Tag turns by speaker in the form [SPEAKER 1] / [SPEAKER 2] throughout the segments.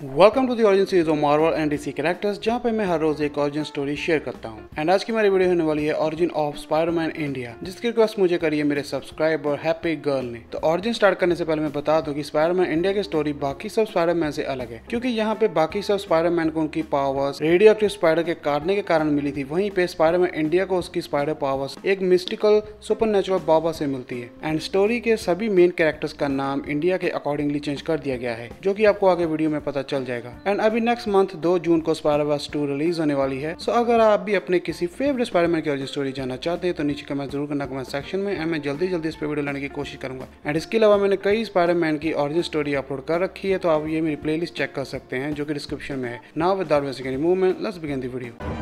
[SPEAKER 1] Welcome to the origin series of Marvel and DC characters, जहां पे मैं हर रोज एक ओरिजिन स्टोरी शेयर करता हूं। एंड आज की मेरी वीडियो होने वाली है ओरिजिन ऑफ स्पाइडरमैन इंडिया, जिसकी रिक्वेस्ट मुझे करी है मेरे सब्सक्राइबर हैप्पी गर्ल ने। तो ओरिजिन स्टार्ट करने से पहले मैं बता दूं कि स्पाइडरमैन इंडिया की स्टोरी बाकी सब स्पाइडरमैन से अलग है, क्योंकि यहाँ पे बाकी सब स्पाइडरमैन को उनकी पावर्स रेडियो एक्टिव स्पाइडर के काटने के कारण मिली थी, वहीं पे स्पाइडरमैन इंडिया को उसकी स्पाइडर पावर्स एक मिस्टिकल सुपरनेचुरल बाबा से मिलती है। एंड स्टोरी के सभी मेन कैरेक्टर्स का नाम इंडिया के अकॉर्डिंगली चेंज कर दिया गया है, जो कि आपको आगे वीडियो में पता चल जाएगा। एंड अभी नेक्स्ट मंथ 2 जून को स्पाइडरवर्स 2 रिलीज होने वाली है। सो अगर आप भी अपने किसी फेवरेट स्पाइडरमैन की ओरिजिन स्टोरी जानना चाहते हैं तो नीचे कमेंट जरूर करना कमेंट सेक्शन में, एंड मैं जल्दी इस पे वीडियो लाने की कोशिश करूंगा। एंड इसके अलावा मैंने कई स्पाइडरमैन की ओरिजिन स्टोरी अपलोड कर रखी है, तो आप ये मेरी प्लेलिस्ट चेक कर सकते हैं जो कि डिस्क्रिप्शन में है। Now without wasting any movement, let's begin the video.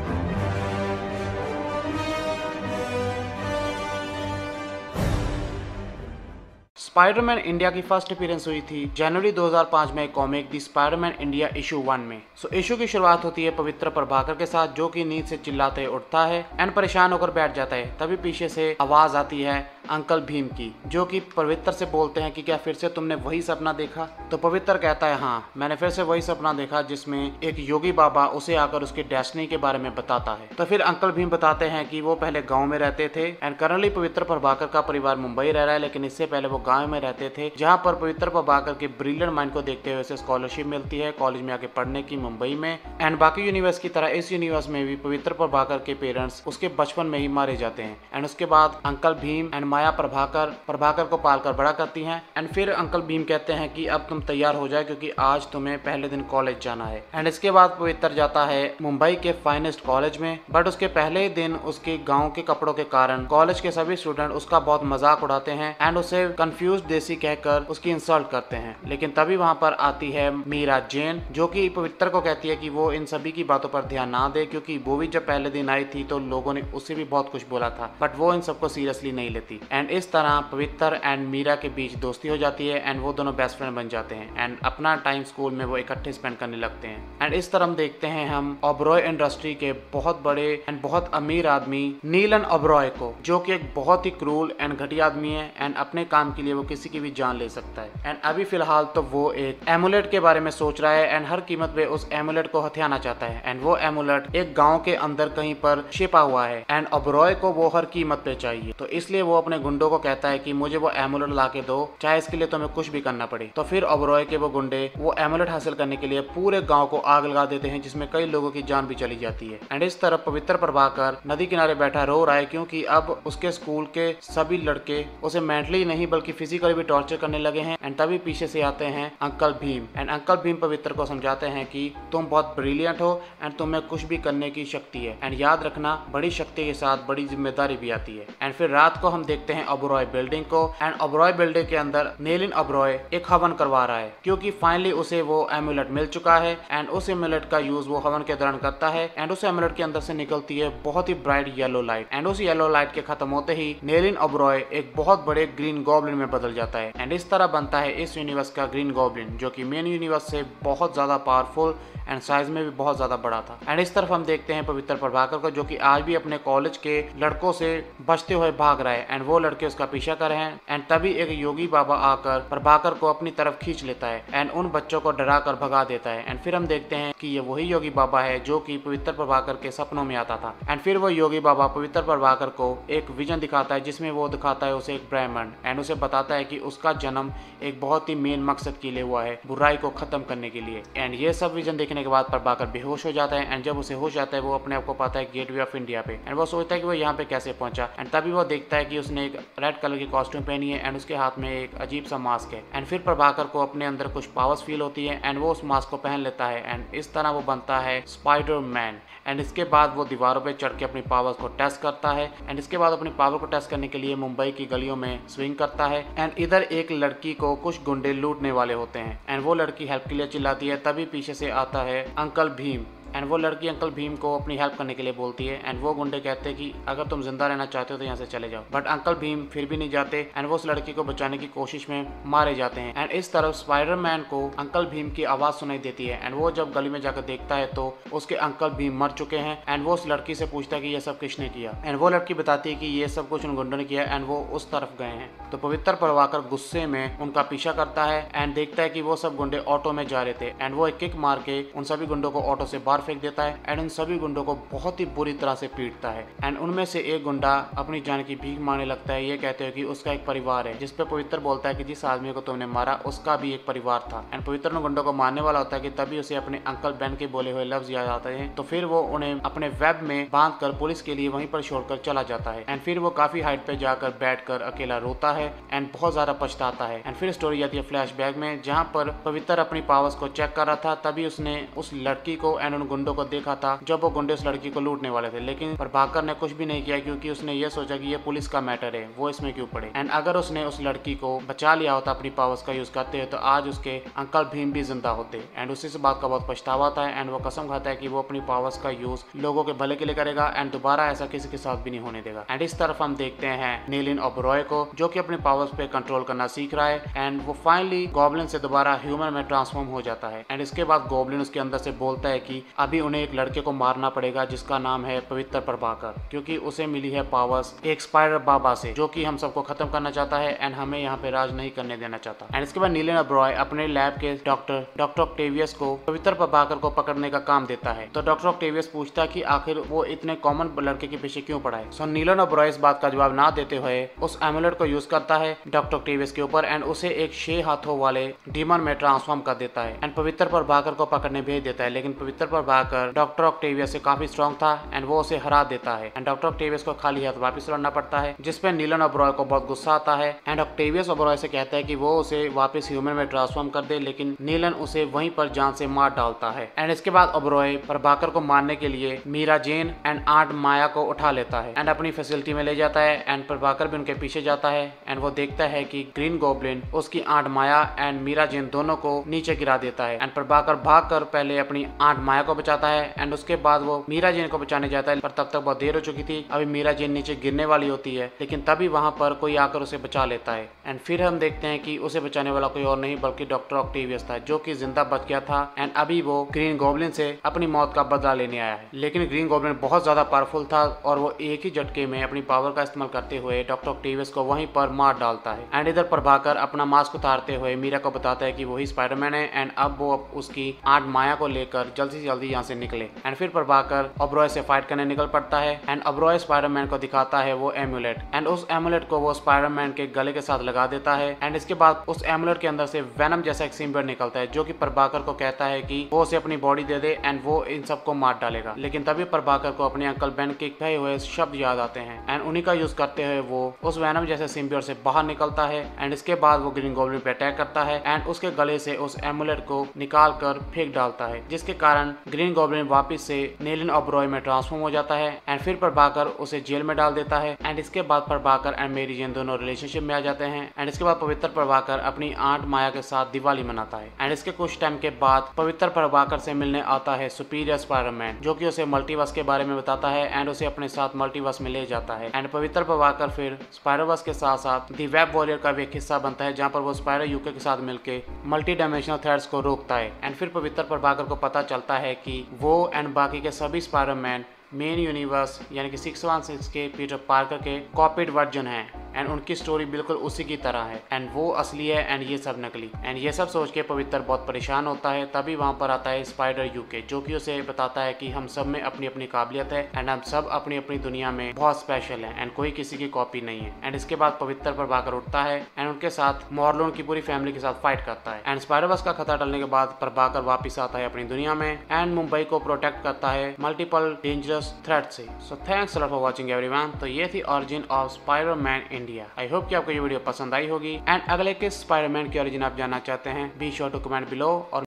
[SPEAKER 1] Spiderman India की फर्स्ट अपीयरेंस हुई थी जनवरी 2005 में कॉमिक दी स्पाइडरमैन इंडिया इशू 1 में। सो इशू की शुरुआत होती है पवित्र प्रभाकर के साथ, जो कि नींद से चिल्लाते उठता है एंड परेशान होकर बैठ जाता है। तभी पीछे से आवाज आती है अंकल भीम की, जो कि पवित्र से बोलते हैं कि क्या फिर से तुमने वही सपना देखा। तो पवित्र कहता है हाँ, मैंने फिर से वही सपना देखा जिसमें एक योगी बाबा उसे आकर उसकी डेस्टिनी के बारे में बताता है। तो फिर अंकल भीम बताते हैं कि वो पहले गाँव में रहते थे एंड करंटली पवित्र प्रभाकर का परिवार मुंबई रह रहा है, लेकिन इससे पहले वो गाँव में रहते थे, जहां पर पवित्र प्रभाकर के ब्रिलियंट माइंड को देखते हुए उसे स्कॉलरशिप मिलती है कॉलेज में आके पढ़ने की मुंबई में। एंड बाकी यूनिवर्स की तरह इस यूनिवर्स में भी पवित्र प्रभाकर के पेरेंट्स उसके बचपन में ही मारे जाते हैं। एंड उसके बाद अंकल भीम एंड माया प्रभाकर को पालकर बड़ा करती हैं। एंड फिर अंकल भीम कहते हैं कि अब तुम तैयार हो जाए क्योंकि आज तुम्हें पहले दिन कॉलेज जाना है। एंड इसके बाद पवित्र जाता है मुंबई के फाइनेस्ट कॉलेज में, बट उसके पहले दिन उसके गाँव के कपड़ों के कारण कॉलेज के सभी स्टूडेंट उसका बहुत मजाक उड़ाते हैं एंड उसे कंफ्यूज देसी कहकर उसकी इंसल्ट करते हैं। लेकिन तभी वहां पर आती है मीरा जैन, जो कि पवित्र को कहती है कि वो इन सभी की बातों पर ध्यान ना दे, क्योंकि वो भी जब पहले दिन आई थी तो लोगों ने उससे भी बहुत कुछ बोला था, बट वो इन सबको सीरियसली नहीं लेती। एंड इस तरह पवित्र एंड मीरा के बीच दोस्ती हो जाती है एंड वो दोनों बेस्ट फ्रेंड बन जाते हैं एंड अपना टाइम स्कूल में वो इकट्ठे स्पेंड करने लगते हैं। एंड इस तरह हम देखते हैं हम ओबरॉय इंडस्ट्री के बहुत बड़े एंड बहुत अमीर आदमी नीलन ओबरॉय को, जो कि एक बहुत ही क्रूल एंड घटिया आदमी है एंड अपने काम के लिए वो किसी की भी जान ले सकता है। एंड अभी फिलहाल तो वो एक एमुलेट के बारे में सोच रहा है एंड हर कीमत पे उस एमुलेट को हथियाना चाहता है। एंड वो एमुलेट एक गांव के अंदर कहीं पर छिपा हुआ है एंड ओबरॉय को वो हर कीमत पे चाहिए। तो इसलिए वो अपने गुंडों को कहता है कि मुझे वो एमुलेट ला के दो, चाहे इसके लिए तुम्हें कुछ भी करना पड़े। तो फिर ओबरॉय के वो गुंडे वो एमुलेट हासिल करने के लिए पूरे गाँव को आग लगा देते हैं, जिसमें कई लोगों की जान भी चली जाती है। एंड इस तरफ पवित्र प्रभाकर नदी किनारे बैठा रो रहा है, क्योंकि अब उसके स्कूल के सभी लड़के उसे मेंटली नहीं बल्कि फिजिकली भी टॉर्चर करने लगे हैं। एंड तभी पीछे से आते हैं uncle Bhim and uncle Bhim पवित्र को समझाते हैं कि तुम बहुत ब्रिलियंट हो एंड तुम्हें कुछ भी करने की शक्ति है, एंड याद रखना बड़ी शक्ति के साथ बड़ी जिम्मेदारी भी आती है। एंड फिर रात को हम देखते हैं ओबरॉय बिल्डिंग को एंड ओबरॉय बिल्डिंग के अंदर नीलन ओबरॉय एक हवन करवा रहा है, क्योंकि फाइनली उसे वो एमुलेट मिल चुका है एंड उस एमुलेट का यूज वो हवन के दौरान करता है। एंड उस एमुलेट के अंदर से निकलती है बहुत ही ब्राइट येलो लाइट एंड उस येलो लाइट के खत्म होते ही नीलन ओबरॉय एक बहुत बड़े ग्रीन गॉब्लिन में बदल जाता है एंड इस तरह बनता है इस यूनिवर्स का ग्रीन गॉब्लिन, जो कि मेन यूनिवर्स से बहुत ज्यादा पावरफुल एंड साइज में भी बहुत ज्यादा बड़ा था। एंड इस तरफ हम देखते हैं पवित्र प्रभाकर को, जो कि आज भी अपने कॉलेज के लड़कों से बचते हुए भाग रहा है एंड वो लड़के उसका पीछा कर रहे हैं। एंड तभी एक योगी बाबा आकर प्रभाकर को अपनी तरफ खींच लेता है एंड उन बच्चों को डरा कर भगा देता है। एंड फिर हम देखते हैं कि ये वही योगी बाबा है जो कि पवित्र प्रभाकर के सपनों में आता था। एंड फिर वो योगी बाबा पवित्र प्रभाकर को एक विजन दिखाता है, जिसमें वो दिखाता है उसे एक ब्राह्मण एंड उसे बताता है कि उसका जन्म एक बहुत ही मेन मकसद के लिए हुआ है, बुराई को खत्म करने के लिए। एंड ये सब विजन देखने के बाद प्रभाकर बेहोश हो जाता है एंड जब उसे होश आता है वो अपने आप को पाता है गेटवे ऑफ इंडिया पे एंड वो सोचता है कि वो यहाँ पे कैसे पहुंचा। एंड तभी वो देखता है कि उसने एक रेड कलर की कॉस्ट्यूम पहनी है एंड उसके हाथ में एक अजीब सा मास्क है। एंड फिर प्रभाकर को अपने अंदर कुछ पावर्स फील होती है एंड वो उस मास्क को पहन लेता है एंड इस तरह वो बनता है स्पाइडरमैन। एंड इसके बाद वो दीवारों पे चढ़ के अपनी पावर्स को टेस्ट करता है एंड इसके बाद अपनी पावर को टेस्ट करने के लिए मुंबई की गलियों में स्विंग करता है। एंड इधर एक लड़की को कुछ गुंडे लूटने वाले होते हैं एंड वो लड़की हेल्प के लिए चिल्लाती है, तभी पीछे से आता है अंकल भीम एंड वो लड़की अंकल भीम को अपनी हेल्प करने के लिए बोलती है एंड वो गुंडे कहते हैं कि अगर तुम जिंदा रहना चाहते हो तो यहाँ से चले जाओ, बट अंकल भीम फिर भी नहीं जाते एंड वो उस लड़की को बचाने की कोशिश में मारे जाते हैं। एंड इस तरफ स्पाइडरमैन को अंकल भीम की आवाज सुनाई देती है एंड वो जब गली में जाकर देखता है तो उसके अंकल भीम मर चुके हैं एंड वो उस लड़की से पूछता है कि ये सब किसने किया एंड वो लड़की बताती है कि ये सब कुछ उन गुंडों ने किया एंड वो उस तरफ गए हैं। तो पवित्र प्रभाकर गुस्से में उनका पीछा करता है एंड देखता है कि वो सब गुंडे ऑटो में जा रहे थे एंड वो एक किक मार के उन सभी गुंडों को ऑटो से बाहर फेंक देता है एंड उन सभी गुंडों को बहुत ही बुरी तरह से पीटता है एंड उनमें से एक गुंडा अपनी जान की भीख मांगने लगता है, ये कहते हैं कि उसका एक परिवार है, जिसपे पवित्र बोलता है कि जिस आदमी को तुमने मारा उसका भी एक परिवार था। एंड पवित्र उन गुंडों को मारने वाला होता है कि तभी उसे अपने अंकल बेन के बोले हुए लफ्ज याद आते हैं, तो फिर वो उन्हें अपने वेब में बांध कर पुलिस के लिए वहीं पर छोड़कर चला जाता है एंड फिर वो काफी हाइट पे जाकर बैठकर अकेला रोता है एंड बहुत ज्यादा पछताता है। एंड फिर स्टोरी जाती है फ्लैशबैक में, जहाँ पर पवित्र अपनी पावर्स को चेक कर रहा था, तभी उसने उस लड़की को एंड उन गुंडों को देखा था जब वो गुंडे उस लड़की को लूटने वाले थे, लेकिन प्रभाकर ने कुछ भी नहीं किया क्योंकि उसने ये सोचा कि ये पुलिस का मैटर है, वो इसमें क्यों पड़े। एंड अगर उसने उस लड़की को बचा लिया होता अपनी पावर्स का यूज करते हुए तो आज उसके अंकल भीम भी जिंदा होते एंड उसी से बात का बहुत पछतावा था एंड वो कसम खाता है कि वो अपनी पावर्स का यूज लोगों के भले के लिए करेगा एंड दोबारा ऐसा किसी के साथ भी नहीं होने देगा। एंड इस तरफ हम देखते हैं नीलिन ओबरॉय को जो कि अपने पावर्स पे कंट्रोल करना सीख रहा है एंड वो फाइनली गॉब्लिन से दोबारा ह्यूमन में ट्रांसफॉर्म हो जाता है। एंड इसके बाद गॉब्लिन उसके अंदर से बोलता है कि अभी उन्हें एक लड़के को मारना पड़ेगा जिसका नाम है पवित्र प्रभाकर, क्योंकि उसे मिली है पावर्स एक स्पाइडर बाबा से जो कि हम सबको खत्म करना चाहता है एंड हमें यहाँ पे राज नहीं करने देना चाहता। एंड इसके बाद नीलिन ओबरॉय अपने लैब के डॉक्टर ऑक्टेवियस को पवित्र प्रभाकर को पकड़ने का काम देता है। तो डॉक्टर ऑक्टेवियस पूछता है कि आखिर वो इतने कॉमन लड़के के पीछे क्यों पड़ा है। सो नीलिन ओबरॉय इस बात का जवाब ना देते हुए उस एमुलेट को यूज करता है डॉक्टर ऑक्टेवियस के ऊपर एंड उसे एक 6 हाथों वाले डीमन में ट्रांसफॉर्म कर देता है एंड पवित्र प्रभाकर को पकड़ने भेज देता है। लेकिन पवित्र प्रभाकर डॉक्टर ऑक्टेवियस से काफी स्ट्रॉन्ग था एंड वो उसे हरा देता है एंड डॉक्टर ऑक्टेवियस को खाली हाथ वापस लौटना पड़ता है, जिसपे नीलिन ओबरॉय को बहुत गुस्सा आता है एंड ऑक्टेवियस ओबरॉय से कहता है कि वो उसे वापस ह्यूमन में ट्रांसफॉर्म कर दे, लेकिन नीलन उसे वहीं पर जान से मार डालता है। एंड इसके बाद ओबरॉय प्रभाकर को मारने के लिए मीरा जेन एंड आंट माया को उठा लेता है एंड अपनी फैसिलिटी में ले जाता है एंड प्रभाकर भी उनके पीछे जाता है एंड वो देखता है कि ग्रीन गॉब्लिन उसकी आंट माया एंड मीरा जेन दोनों को नीचे गिरा देता है एंड प्रभाकर भागकर पहले अपनी आंट माया को बचाता है एंड उसके बाद वो मीरा जेन को बचाने जाता है, पर तब तक बहुत देर हो चुकी थी। अभी मीरा जेन नीचे गिरने वाली होती है लेकिन तभी वहां पर कोई आकर उसे बचा लेता है एंड फिर हम देखते हैं कि उसे बचाने वाला कोई और नहीं बल्कि डॉक्टर ऑक्टेवियस था जो कि जिंदा बच गया था एंड अभी वो ग्रीन गॉब्लिन से अपनी मौत का बदला लेने आया है। लेकिन ग्रीन गॉब्लिन बहुत ज्यादा पावरफुल था और वो एक ही झटके में अपनी पावर का इस्तेमाल करते हुए डॉक्टर ऑक्टेवियस को वहीं पर मार डालता है। एंड इधर प्रभाकर अपना मास्क उतारते हुए मीरा को बताता है कि वही स्पाइडरमैन है एंड अब वो उसकी आंट माया को लेकर जल्दी से जल्दी यहाँ से निकले। एंड फिर प्रभाकर ओबरॉय से फाइट करने निकल पड़ता है एंड ओबरॉय स्पाइडरमैन को दिखाता है वो एमुलेट एंड उस एमुलेट को वो स्पाइडरमैन के गले के साथ लगा देता है एंड इसके बाद उस एमुलेट के अंदर से वेनम जैसा एक सिम्बियोट निकलता है जो कि प्रभाकर को कहता है कि वो उसे अपनी बॉडी दे दे एंड वो इन सबको मार डालेगा। लेकिन तभी प्रभाकर को अपने अंकल बेन के कहे हुए शब्द याद आते हैं एंड उन्हीं का यूज करते हुए वो उस वेनम जैसे सिम्बियोट से बाहर निकलता है एंड इसके बाद वो ग्रीन गॉब्लिन पे अटैक करता है एंड उसके गले से उस एमुलेट को निकाल कर फेंक डालता है, जिसके कारण ग्रीन गॉब्लिन वापस से नीलिन ओबरॉय में ट्रांसफॉर्म हो जाता है एंड फिर प्रभाकर उसे जेल में डाल देता है एंड इसके बाद प्रभाकर एंड मेरी जेन दोनों रिलेशनशिप में आ जाते हैं एंड इसके बाद पवित्र प्रभाकर अपनी आंट माया के साथ दिवाली मनाता है एंड इसके कुछ टाइम के बाद पवित्र प्रभाकर से मिलने आता है सुपीरियर स्पाइडरमैन जो कि उसे मल्टीवर्स के बारे में बताता है एंड उसे अपने साथ मल्टीवर्स में ले जाता है एंड पवित्र प्रभाकर फिर स्पाइडरवर्स के साथ साथ दी वेब वॉरियर का भी एक हिस्सा बनता है जहाँ पर वो स्पाइडर यूके के साथ मिलकर मल्टी डायमेंशनल थ्रेड्स को रोकता है एंड फिर पवित्र प्रभाकर को पता चलता है कि वो एंड बाकी के सभी स्पाइडरमैन मेन यूनिवर्स यानी कि 616 के पीटर पार्कर के कॉपीड वर्जन है एंड उनकी स्टोरी बिल्कुल उसी की तरह है एंड वो असली है एंड ये सब नकली। एंड ये सब सोच के पवित्र बहुत परेशान होता है। तभी वहाँ पर आता है स्पाइडर यूके जो कि उसे बताता है कि हम सब में अपनी अपनी काबिलियत है एंड हम सब अपनी अपनी दुनिया में बहुत स्पेशल है एंड कोई किसी की कॉपी नहीं है। एंड इसके बाद पवित्र प्रभाकर उठता है एंड उनके साथ मॉर्लोन की पूरी फैमिली के साथ फाइट करता है एंड स्पाइडरवर्स का खतरा टलने के बाद प्रभाकर वापस आता है अपनी दुनिया में एंड मुंबई को प्रोटेक्ट करता है मल्टीपल डेंजरस थ्रेट से। So thanks a lot for watching everyone. तो ये थी origin of Spiderman India. I hope कि आपको ये वीडियो पसंद आई होगी एंड अगले किस स्पाइडरमैन की ओरिजिन आप जानना चाहते हैं be sure to comment below और